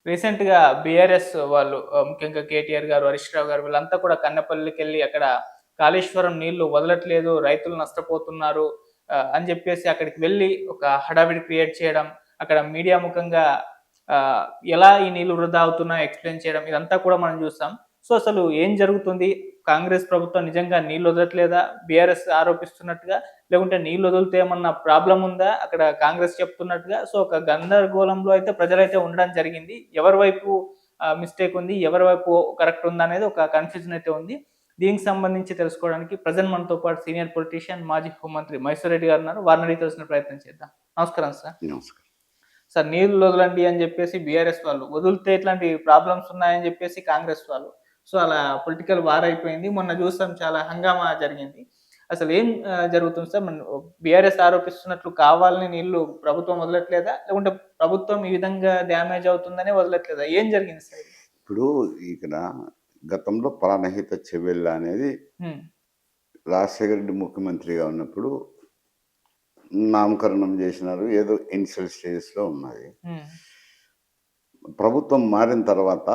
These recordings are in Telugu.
రీసెంట్‌గా బీఆర్ఎస్ వాళ్ళు ముఖ్యంగా కేటీఆర్ గారు, హరీష్ రావు గారు వీళ్ళంతా కూడా కన్నపల్లికెళ్ళి అక్కడ కాళేశ్వరం నీళ్లు వదలట్లేదు, రైతులు నష్టపోతున్నారు అని జెప్పేసి అక్కడికి వెళ్లి ఒక హడావిడి క్రియేట్ చేయడం, అక్కడ మీడియా ముఖంగా ఆహ్, ఎలా ఈ నీళ్లు వృధా అవుతున్నాయో ఎక్స్‌ప్లెయిన్ చేయడం ఇదంతా కూడా మనం జూసాం. సో, అసలు ఏం జరుగుతుంది? కాంగ్రెస్ ప్రభుత్వం నిజంగా నీళ్లు వదలట్లేదా? బీఆర్ఎస్ ఆరోపిస్తున్నట్టుగా లేకుంటే నీళ్ళు వదిలితే ఏమన్నా ప్రాబ్లమ్ ఉందా? అక్కడ కాంగ్రెస్ చెప్తున్నట్టుగా. సో, ఒక గందరగోళంలో అయితే ప్రజలైతే ఉండడం జరిగింది. ఎవరి వైపు మిస్టేక్ ఉంది, ఎవరి వైపు కరెక్ట్ ఉందనేది ఒక కన్‌ఫ్యూజన్ అయితే ఉంది. దీనికి సంబంధించి తెలుసుకోవడానికి ప్రెజెంట్ మనతో పాటు సీనియర్ పొలిటీషియన్, మాజీ హోంమంత్రి మైసూర్ రెడ్డి గారున్నారు. వారిని అడిగి తెలుసుకునే ప్రయత్నం చేద్దాం. నమస్కారం సార్. నమస్కారం. సార్ నీళ్ళు వదలండి అని జెప్పేసి బీఆర్ఎస్ వాళ్ళు, వదిలితే ఇట్లాంటి ప్రాబ్లమ్స్ ఉన్నాయని జెప్పేసి కాంగ్రెస్ వాళ్ళు. సో, అలా పొలిటికల్ వార్ అయిపోయింది. మొన్న చూసాం చాలా హంగామా జరిగింది. అసలేం జరుగుతుంది సార్? బీఆర్ఎస్ ఆరోపిస్తున్నట్లు కావాలని నీళ్లు ప్రభుత్వం వదలట్లేదా? లేకుంటే ప్రభుత్వం ఈ విధంగా డ్యామేజ్ అవుతుందనే వదలట్లేదా? ఏం జరిగింది సార్? ఇప్పుడు ఇక్కడ గతంలో ప్రాణహిత చెవెళ్ళ అనేది హ్మ్. రాజశేఖర రెడ్డి ముఖ్యమంత్రిగా ఉన్నప్పుడు నామకరణం చేసినారు. ఏదో ఇనిషియల్ స్టేజెస్‌లో ఉన్నది. హ్మ్. ప్రభుత్వం మారిన తర్వాత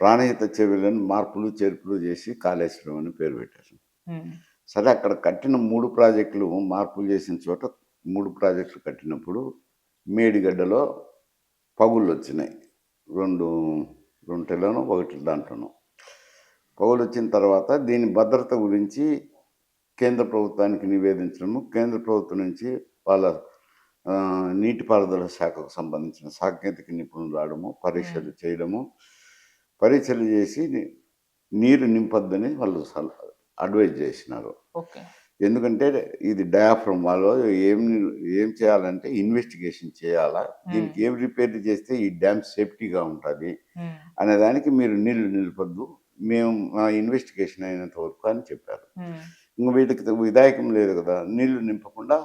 ప్రాణహిత చెవెళ్ళని మార్పులు, చేర్పులు చేసి కాళేశ్వరం అని పేరు పెట్టారు. హ్మ్. సరే అక్కడ కట్టిన 3 ప్రాజెక్టులు మార్పులు చేసిన చోట 3 ప్రాజెక్టులు కట్టినప్పుడు మేడిగడ్డలో పగుళ్ళొచ్చినాయి. 2 గుంటలోనో, 1 దాంట్లోనో. పగులొచ్చిన తర్వాత దీని భద్రత గురించి కేంద్ర ప్రభుత్వానికి నివేదించడము, కేంద్ర ప్రభుత్వం నుంచి వాళ్ళ నీటిపారుదల శాఖకు సంబంధించిన సాంకేతిక నిపుణులు రావడము, పరీక్షలు చేయడము, పరీక్షలు చేసి నీరు నింపొద్దని వాళ్ళు అడ్వైజ్ చేసినారు. ఓకే. ఎందుకంటే ఇది డయాఫ్రమ్ వాళ్ళు ఏం చేయాలంటే ఇన్వెస్టిగేషన్ చేయాలా, దీనికి ఏం రిపేర్ చేస్తే ఈ డ్యామ్ సేఫ్టీగా ఉంటుంది అనే దానికి మీరు నీళ్లు నిలపొద్దు, మేము మా ఇన్వెస్టిగేషన్ అయినంత వరకు అని చెప్పారు. ఇంక వీటికి విధాయకం లేదు కదా, నీళ్లు నింపకుండా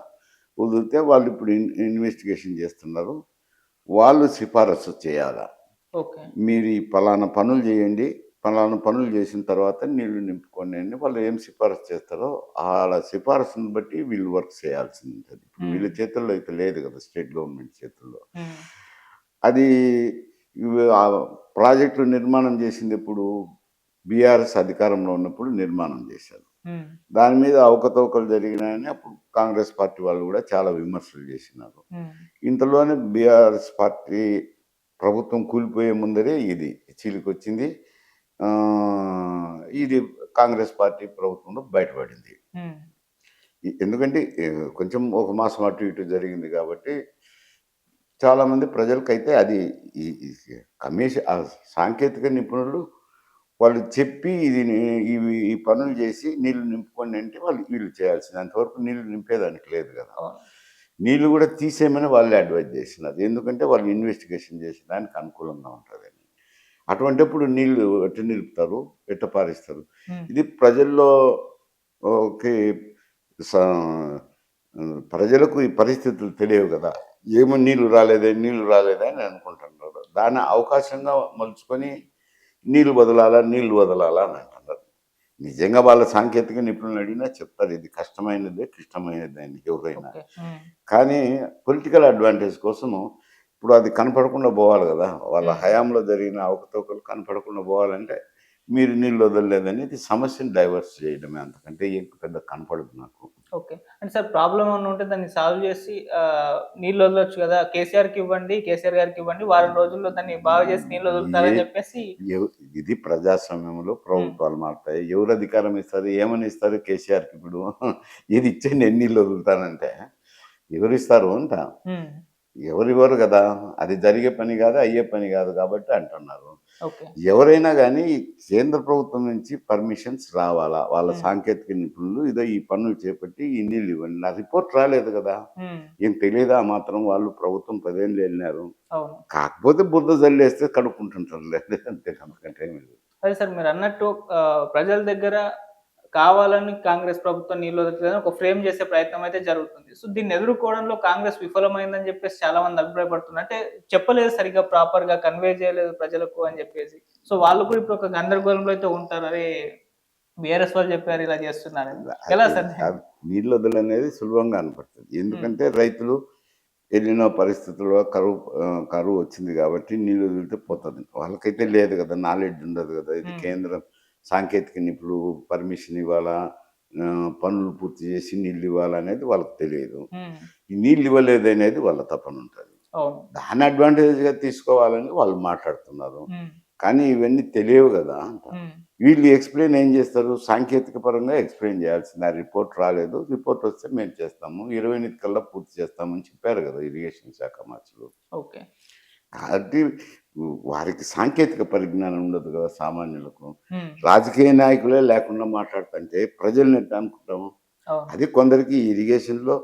వదిలితే వాళ్ళు ఇప్పుడు ఇన్వెస్టిగేషన్ చేస్తున్నారు. వాళ్ళు సిఫారసు చేయాలా, ఓకే. మీరు ఈ పలానా పనులు చేయండి, పలానా పనులు చేసిన తర్వాత నీళ్లు నింపుకోండి అని వాళ్ళు ఏం సిఫారసు చేస్తారో అలా సిఫారసుని బట్టి వీళ్ళు వర్క్ చేయాల్సింది ఉంటుంది. ఇప్పుడు వీళ్ళ చేతుల్లో అయితే లేదు కదా, స్టేట్ గవర్నమెంట్ చేతుల్లో. అది ఆ ప్రాజెక్టు నిర్మాణం చేసింది ఎప్పుడు బీఆర్ఎస్ అధికారంలో ఉన్నప్పుడు నిర్మాణం చేశారు. దాని మీద అవకతవకలు జరిగినాయని అప్పుడు కాంగ్రెస్ పార్టీ వాళ్ళు కూడా చాలా విమర్శలు చేసినారు. ఇంతలోనే బీఆర్ఎస్ పార్టీ ప్రభుత్వం కూలిపోయే ముందరే ఇది చీలికొచ్చింది. ఇది కాంగ్రెస్ పార్టీ ప్రభుత్వంలో బయటపడింది. ఎందుకంటే కొంచెం ఒక మాసం అటు ఇటు జరిగింది కాబట్టి చాలామంది ప్రజలకైతే అది సాంకేతిక నిపుణులు వాళ్ళు చెప్పి ఈ పనులు చేసి నీళ్లు నింపుకోండి అంటే వీళ్ళు చేయాల్సింది. అంతవరకు నీళ్లు నింపేదానికి లేదు కదా. నీళ్లు కూడా తీసేయమని వాళ్ళే అడ్వైజ్ చేసినారు. ఎందుకంటే వాళ్ళు ఇన్వెస్టిగేషన్ చేసిన దానికి అనుకూలంగా ఉంటుందని. అటువంటిప్పుడు నీళ్లు ఎట్ట నిలుపుతారు, ఎట్ట పారిస్తారు? ఇది ప్రజల్లో ప్రజలకు ఈ పరిస్థితులు తెలియవు కదా. ఏమో నీళ్లు రాలేదే అని అనుకుంటున్నారు. దాన్ని అవకాశంగా మలుచుకొని నీళ్లు వదలాలా అని అంటున్నారు. నిజంగా వాళ్ళ సాంకేతిక నిపుణులు అడిగినా చెప్తారు ఇది కష్టమైనదే, క్లిష్టమైనదే అని ఎవరైనా. కానీ పొలిటికల్ అడ్వాంటేజ్ కోసము ఇప్పుడు అది కనపడకుండా పోవాలి కదా, వాళ్ళ హయాంలో జరిగిన అవకతవకలు కనపడకుండా పోవాలంటే మీరు నీళ్ళు వదలలేదనేది సమస్యను డైవర్స్ చేయడమే, అంతకంటే ఏం పెద్ద కనపడదు నాకు. ఓకే. అంటే సార్ ప్రాబ్లమ్ ఏమన్నా ఉంటే దాన్ని సాల్వ్ చేసి నీళ్ళు వదలొచ్చు కదా, కేసీఆర్‌కి ఇవ్వండి, కేసీఆర్ గారికి ఇవ్వండి, వారం రోజుల్లో దాన్ని బాగు చేసి నీళ్ళు వదులుతారని చెప్పేసి. ఇది ప్రజాస్వామ్యంలో ప్రభుత్వాలు మారుతాయి. ఎవరు అధికారం ఇస్తారు, ఏమని ఇస్తారు కేసీఆర్కి ఇప్పుడు? ఇది ఇచ్చేయండి ఎన్ని నీళ్ళు వదులుతానంటే ఎవరు ఇస్తారు అంట, ఎవరివ్వరు కదా. అది జరిగే పని కాదు, అయ్యే పని కాదు కాబట్టి అంటున్నారు. ఎవరైనా కానీ కేంద్ర ప్రభుత్వం నుంచి పర్మిషన్స్ రావాలా, వాళ్ళ సాంకేతిక నిపుణులు ఇదో ఈ పనులు చేపట్టి ఈ నీళ్ళు ఇవ్వండి. నా రిపోర్ట్ రాలేదు కదా, ఏం తెలియదా మాత్రం? వాళ్ళు ప్రభుత్వం 10 ఏళ్ళు వెళ్ళినారు, కాకపోతే బుద్ధ జల్లేస్తే కడుక్కుంటుంటారు లేదు అంతే, అంతకంటే ఏమి లేదు. అదే సార్ మీరు అన్నట్టు ప్రజల దగ్గర కావాలని కాంగ్రెస్ ప్రభుత్వం నీళ్ళు వదలట్లేదని ఒక ఫ్రేమ్ చేసే ప్రయత్నం అయితే జరుగుతుంది. సో దీన్ని ఎదుర్కోవడంలో కాంగ్రెస్ విఫలమైందని చెప్పేసి చాలా మంది అభిప్రాయపడుతున్నారు. అంటే చెప్పలేదు సరిగ్గా, ప్రాపర్‌గా కన్వే చేయలేదు ప్రజలకు అని చెప్పేసి. సో వాళ్ళు కూడా ఇప్పుడు ఒక గందరగోళంలో అయితే ఉంటారు. అరే బీఆర్ఎస్ వాళ్ళు చెప్పారు ఇలా చేస్తున్నారని. ఎలా సార్? నీళ్ళు వదలనేది సులభంగా కనపడుతుంది. ఎందుకంటే రైతులు ఎన్నో పరిస్థితుల్లో కరువు వచ్చింది కాబట్టి నీళ్ళు వదిలితే పోతుంది. వాళ్ళకైతే లేదు కదా, నాలెడ్జ్ ఉండదు కదా. ఇది కేంద్రం సాంకేతిక నిపుణులు పర్మిషన్ ఇవ్వాలా, పనులు పూర్తి చేసి నీళ్ళు ఇవ్వాలనేది వాళ్ళకి తెలియదు. ఈ నీళ్ళు ఇవ్వలేదనేది వాళ్ళ తపన ఉంటుంది. దాన్ని అడ్వాంటేజ్గా తీసుకోవాలని వాళ్ళు మాట్లాడుతున్నారు. కానీ ఇవన్నీ తెలియవు కదా. వీళ్ళు ఎక్స్ప్లెయిన్ ఏం చేస్తారు, సాంకేతిక పరంగా ఎక్స్ప్లెయిన్ చేయాల్సింది. ఆ రిపోర్ట్ రాలేదు, రిపోర్ట్ వస్తే మేము చేస్తాము, 28 కల్లా పూర్తి చేస్తామని చెప్పారు కదా ఇరిగేషన్ శాఖ మంత్రులు. ఓకే. కాబట్టి వారికి సాంకేతిక పరిజ్ఞానం ఉండదు కదా సామాన్యులకు. రాజకీయ నాయకులే లేకుండా మాట్లాడుతుంటే ప్రజల్ని ఎట్లా అనుకుంటాము. అది కొందరికి ఇరిగేషన్లో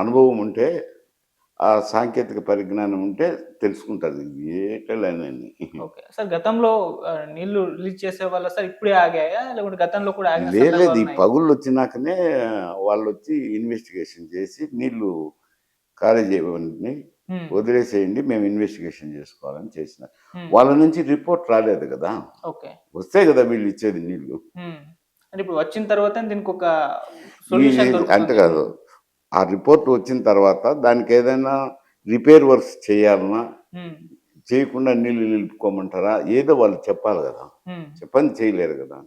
అనుభవం ఉంటే, ఆ సాంకేతిక పరిజ్ఞానం ఉంటే తెలుసుకుంటారు ఏటలేనని. ఓకే సార్, గతంలో నీళ్లు రిలీజ్ చేసే వాళ్ళ సార్ ఇప్పుడే ఆగాయా, లేకుంటే గతంలో కూడా ఆగిన లేదు, ఈ సందర్భాలు ఉన్నాయా? పగుళ్ళు వచ్చినాకనే వాళ్ళు వచ్చి ఇన్వెస్టిగేషన్ చేసి నీళ్లు ఖాళీ చేయమని వదిలేసేయండి, మేము ఇన్వెస్టిగేషన్ చేసుకోవాలని చేసిన. వాళ్ళ నుంచి రిపోర్ట్ రాలేదు కదా. ఓకే. వస్తే కదా వీళ్ళు ఇచ్చేది నీళ్లు. అంటే ఇప్పుడు వచ్చిన తర్వాత దీనికి ఒక సొల్యూషన్ అంటే దొరుకుతుంది. కాదు, ఆ రిపోర్ట్ వచ్చిన తర్వాత దానికి ఏదైనా రిపేర్ వర్క్స్ చేయాలన్నా, చేయకుండా నీళ్లు నిలుపుకోమంటారా, ఏదో వాళ్ళు చెప్పాలి కదా. చెప్పని చేయలేరు కదా.